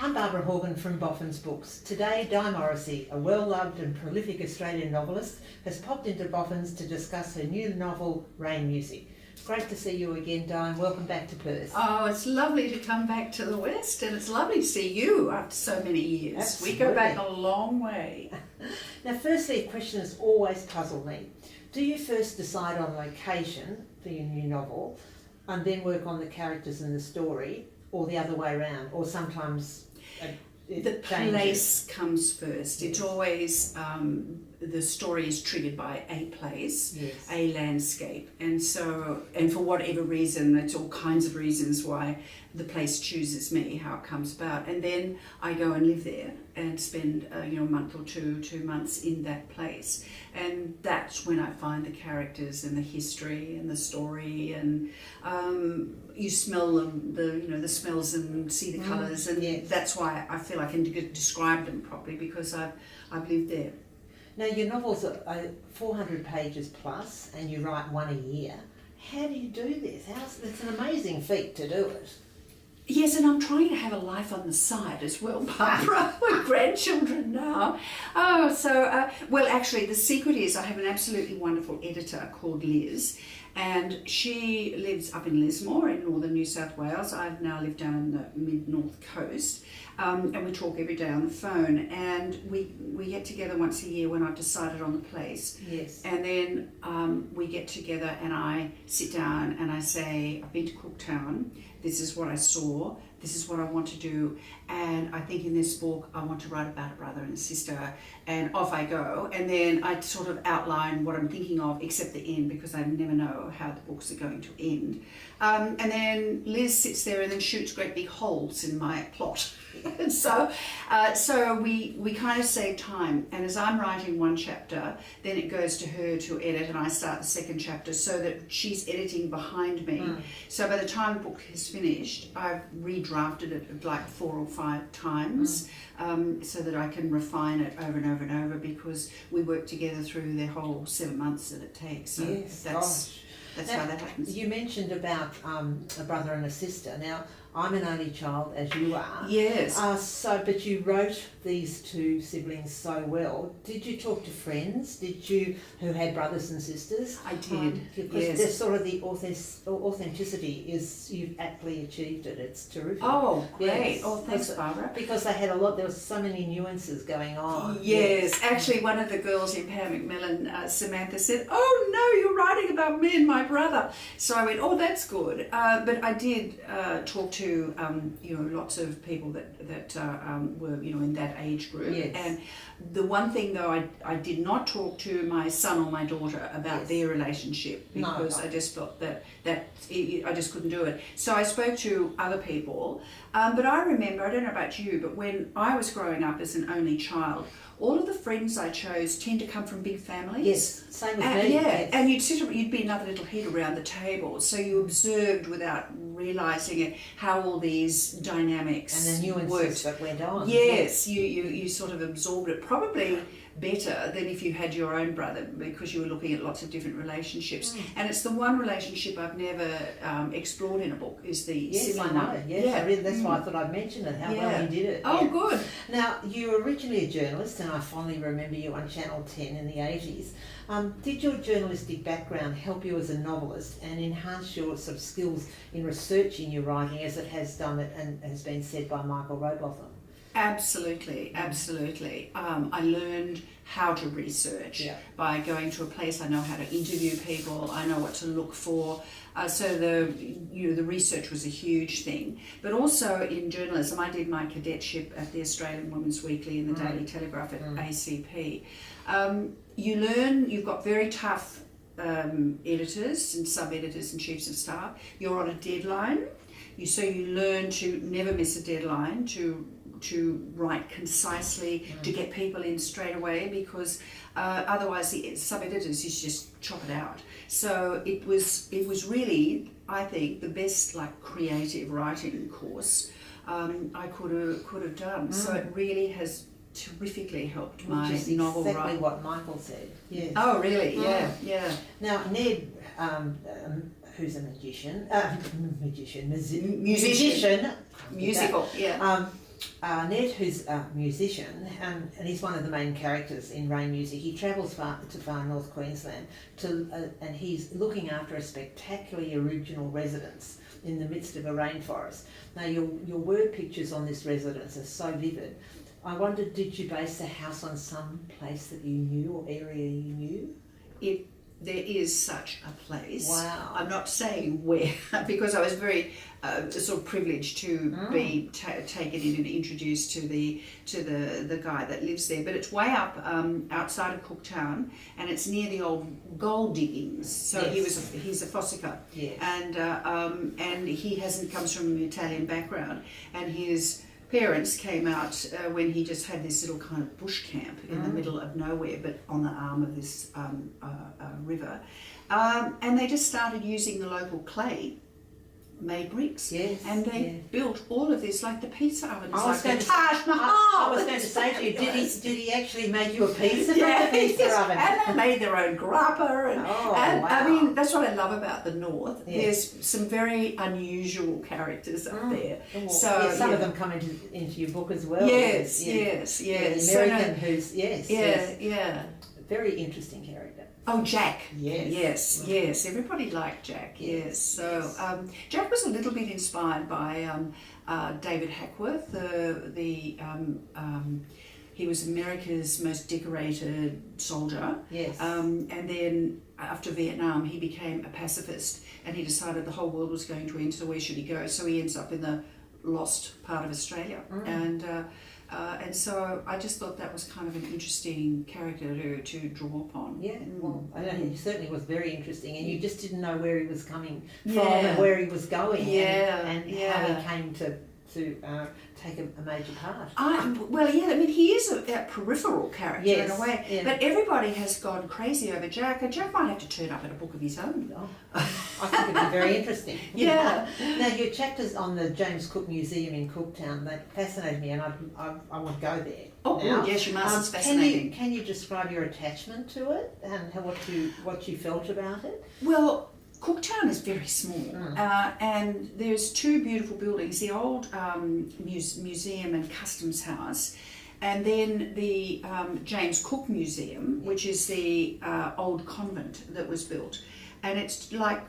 I'm Barbara Horgan from Boffins Books. Today, Di Morrissey, a well-loved and prolific Australian novelist, has popped into Boffins to discuss her new novel, Rain Music. Great to see you again, Di, and welcome back to Perth. Oh, it's lovely to come back to the West, and it's lovely to see you after so many years. Absolutely. We go back a long way. Now, firstly, a question that's always puzzled me. Do you first decide on location for your new novel and then work on the characters and the story, or the other way around, or sometimes the place comes first. It's always the story is triggered by a place, Yes. a landscape, and for whatever reason, it's all kinds of reasons why the place chooses me, how it comes about, and then I go and live there and spend a month or 2 months in that place, and that's when I find the characters and the history and the story, and you smell them, the smells and see the colours, and yes. that's why I feel I can describe them properly, because I've lived there. Now, your novels are 400 pages plus, and you write one a year. How do you do this? It's an amazing feat to do it. Yes, and I'm trying to have a life on the side as well, Barbara, with grandchildren now. Well, actually, the secret is I have an absolutely wonderful editor called Liz, and she lives up in Lismore in northern New South Wales. I've now lived down in the mid-north coast, and we talk every day on the phone, and we get together once a year when I've decided on the place. Yes. And then we get together and I sit down and I say, I've been to Cooktown, this is what I saw, this is what I want to do, and I think in this book I want to write about a brother and a sister, and off I go. And then I sort of outline what I'm thinking of, except the end, because I never know how the books are going to end. And then Liz sits there and then shoots great big holes in my plot. And so we kind of save time, and as I'm writing one chapter, then it goes to her to edit, and I start the second chapter, so that she's editing behind me. So by the time the book is finished, I've redrafted it like 4 or 5 times, so that I can refine it over and over and over, because we work together through the whole 7 months that it takes. So Yes, that's now, how that happens. You mentioned about a brother and a sister. Now, I'm an only child, as you are. Yes. But you wrote these 2 siblings so well. Did you talk to friends? Who had brothers and sisters? I did. Because Yes. there's sort of the authenticity you've aptly achieved it. It's terrific. Oh, great. Yes. Oh, thanks, Barbara. Because they had there was so many nuances going on. Yes, actually one of the girls in Pam McMillan, Samantha, said, "Oh no, you're writing about me and my brother." So I went, "Oh, that's good." But I did talk to lots of people that were in that age group. Yes. And the one thing though, I did not talk to my son or my daughter about their relationship, because I just felt that I just couldn't do it. So I spoke to other people. But I remember, I don't know about you, but when I was growing up as an only child, all of the friends I chose tend to come from big families. Yes, same with me. Yeah, Yes. and you'd be another little head around the table, so you observed without realising it how all these dynamics And the nuances worked. that went on. Yes, you sort of absorbed it probably better than if you had your own brother, because you were looking at lots of different relationships. And it's the one relationship I've never explored in a book, is the Yes, I sibling know. one. Yes, Yeah. that's why I thought I'd mention it, how well you did it. Oh, Yeah. good. Now, you were originally a journalist, and I fondly remember you on Channel 10 in the 80s. Did your journalistic background help you as a novelist and enhance your sort of skills in researching your writing, as it has done it and has been said by Michael Robotham? Absolutely. I learned how to research by going to a place. I know how to interview people. I know what to look for. So the research was a huge thing. But also in journalism, I did my cadetship at the Australian Women's Weekly and the Daily Telegraph at ACP. You learn. You've got very tough editors and sub-editors and chiefs of staff. You're on a deadline. So you learn to never miss a deadline, to write concisely, to get people in straight away, because otherwise the sub-editors just chop it out. So it was really, I think, the best creative writing course I could have done. So it really has terrifically helped my novel writing. Exactly what Michael said. Yes. Oh, really? Yeah. Now, Ned, who's a musician, Musical, yeah. Ned, who's a musician, and he's one of the main characters in Rain Music, he travels to far north Queensland and he's looking after a spectacularly original residence in the midst of a rainforest. Now, your word pictures on this residence are so vivid. I wondered, did you base the house on some place that you knew or area you knew? There is such a place. Wow. I'm not saying where, because I was very sort of privileged to be taken in and introduced to the guy that lives there. But it's way up outside of Cooktown, and it's near the old gold diggings. So yes. he's a fossicker, yes. And he comes from an Italian background, and his parents came out when he just had this little kind of bush camp in the middle of nowhere, but on the arm of this river. And they just started using the local clay made bricks. Yes. And they built all of this, like the pizza oven. I was going to say to you, did he actually make you a pizza from the pizza oven? And they made their own grappa. And wow. I mean, that's what I love about the North. Yes. There's some very unusual characters up there. Well, so some of them come into your book as well. Yes. The American who's very interesting character. Oh, Jack. Yes. Yes. Everybody liked Jack. Yes. So Jack was a little bit inspired by David Hackworth. He was America's most decorated soldier. Yes. And then after Vietnam, he became a pacifist, and he decided the whole world was going to end. So where should he go? So he ends up in the lost part of Australia, and so I just thought that was kind of an interesting character to draw upon. Yeah, well, I know he certainly was very interesting, and you just didn't know where he was coming from and where he was going, and how he came to take a major part. I mean, he is a peripheral character in a way, but everybody has gone crazy over Jack, and Jack might have to turn up in a book of his own. Oh, I think it'd be very interesting. Yeah. Now, your chapters on the James Cook Museum in Cooktown, that fascinate me, and I want to go there. Oh, now. Yes, you must. It's fascinating. Can you describe your attachment to it and what you felt about it? Well, Cooktown is very small, and there's two beautiful buildings, the old museum and customs house, and then the James Cook Museum, which is the old convent that was built. And it's like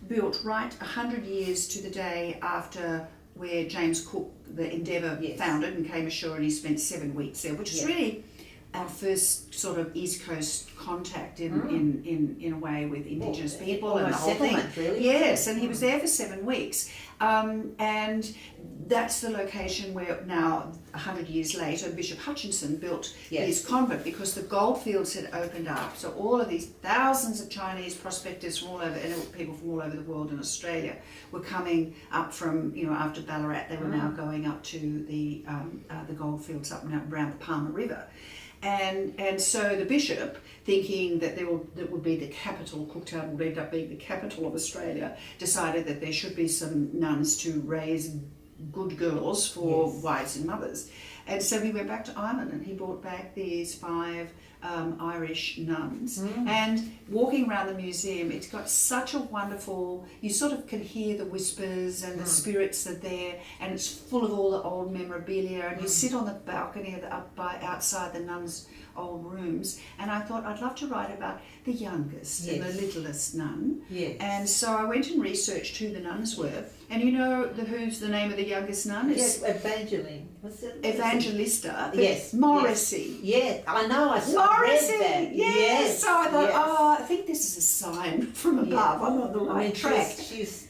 built 100 years to the day after where James Cook, the Endeavour, founded and came ashore, and he spent 7 weeks there, which is really our first sort of East Coast contact in a way with Indigenous people and the whole thing. Really. Yes, and he was there for 7 weeks. And that's the location where now, 100 years later, Bishop Hutchinson built his convent, because the goldfields had opened up. So all of these thousands of Chinese prospectors from all over, and people from all over the world and Australia were coming up from, after Ballarat, they were now going up to the goldfields up and around the Palmer River. And so the bishop, thinking that that would be the capital, Cooktown would end up being the capital of Australia, decided that there should be some nuns to raise good girls for wives and mothers. And so he went back to Ireland, and he brought back these 5 Irish nuns. And walking around the museum, it's got such a wonderful, you sort of can hear the whispers and the spirits are there, and it's full of all the old memorabilia, and you sit on the balcony outside the nuns' old rooms, and I thought I'd love to write about the youngest and the littlest nun. And so I went and researched who the nuns were, and who's the name of the youngest nun? Yes, Evangeline. What's it? Evangelista. Yes. Morrissey. Yeah, I know. I Morrissey. read that. Yes. So I thought, I think this is a sign from above. I'm on the right track. She's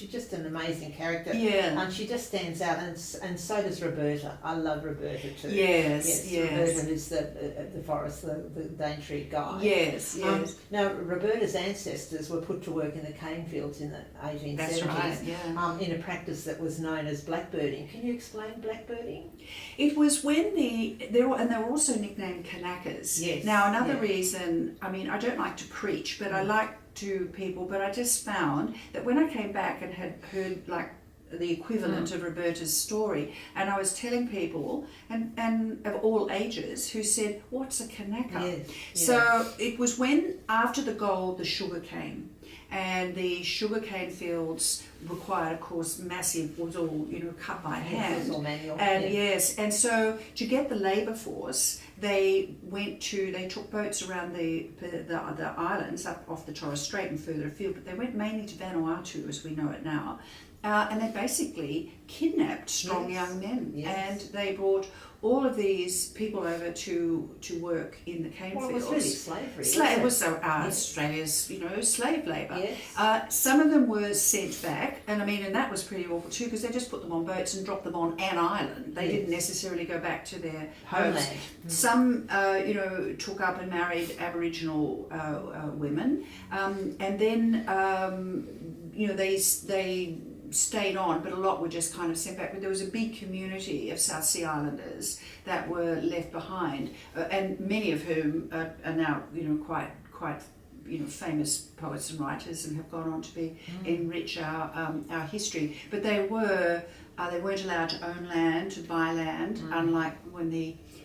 just an amazing character. Yeah. And she just stands out, and so does Roberta. I love Roberta too. Yes. Roberta, who's the forest, the Daintree guy. Yes. Now, Roberta's ancestors were put to work in the cane fields in the 1870s. That's right. Yeah. In a practice that was known as blackbirding. Can you explain blackbirding? It was when they were also nicknamed Kanakas. Yes. Now, another reason, I mean, I don't like to preach, but I like to people, but I just found that when I came back and had heard like the equivalent of Roberta's story, and I was telling people and of all ages who said, what's a Kanaka? Yes. So it was when after the gold the sugar came, and the sugarcane fields required, of course, massive, was all, you know, cut by hand. It was all manual. And yeah. yes, and so to get the labour force, they took boats around the islands up off the Torres Strait and further afield, but they went mainly to Vanuatu as we know it now. And they basically kidnapped strong Yes. young men, Yes. and they brought all of these people over to work in the cane Well, it fields. was really slavery. It was Yes. Australia's, you know, slave labour. Yes. Some of them were sent back, and I mean, and that was pretty awful too, because they just put them on boats and dropped them on an island. They Yes. didn't necessarily go back to their Homeland. homes. Some, you know, took up and married Aboriginal women, and then, you know, they stayed on, but a lot were just kind of sent back. But there was a big community of South Sea Islanders that were left behind, and many of whom are now, you know, quite you know, famous poets and writers, and have gone on to enrich our history. But they weren't allowed to own land, to buy land, unlike when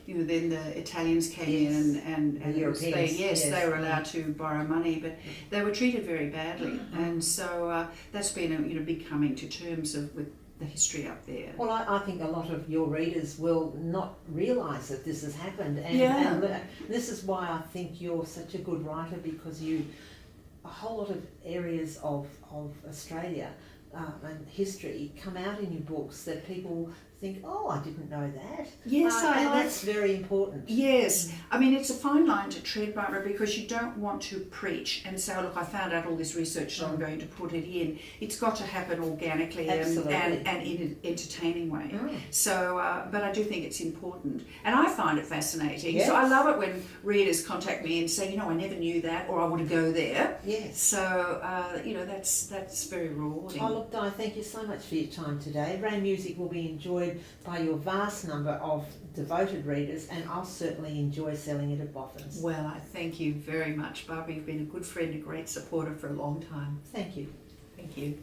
then the Italians came in and The Europeans. they were allowed to borrow money, but they were treated very badly, and so that's been a big coming to terms with the history up there. Well, I think a lot of your readers will not realise that this has happened, and this is why I think you're such a good writer, because a whole lot of areas of Australia and history come out in your books that people think, oh, I didn't know that. Yes, and that's very important. Yes, I mean, it's a fine line to tread, Barbara, because you don't want to preach and say, oh, look, I found out all this research, so I'm going to put it in. It's got to happen organically and in an entertaining way. So, but I do think it's important, and I find it fascinating. Yes. So I love it when readers contact me and say, you know, I never knew that, or I want to go there. Yes. So, you know, that's very rewarding. Oh, look, Di, thank you so much for your time today. Rain Music will be enjoyed by your vast number of devoted readers, and I'll certainly enjoy selling it at Boffins. Well, I thank you very much, Barbara. You've been a good friend, a great supporter for a long time. Thank you. Thank you.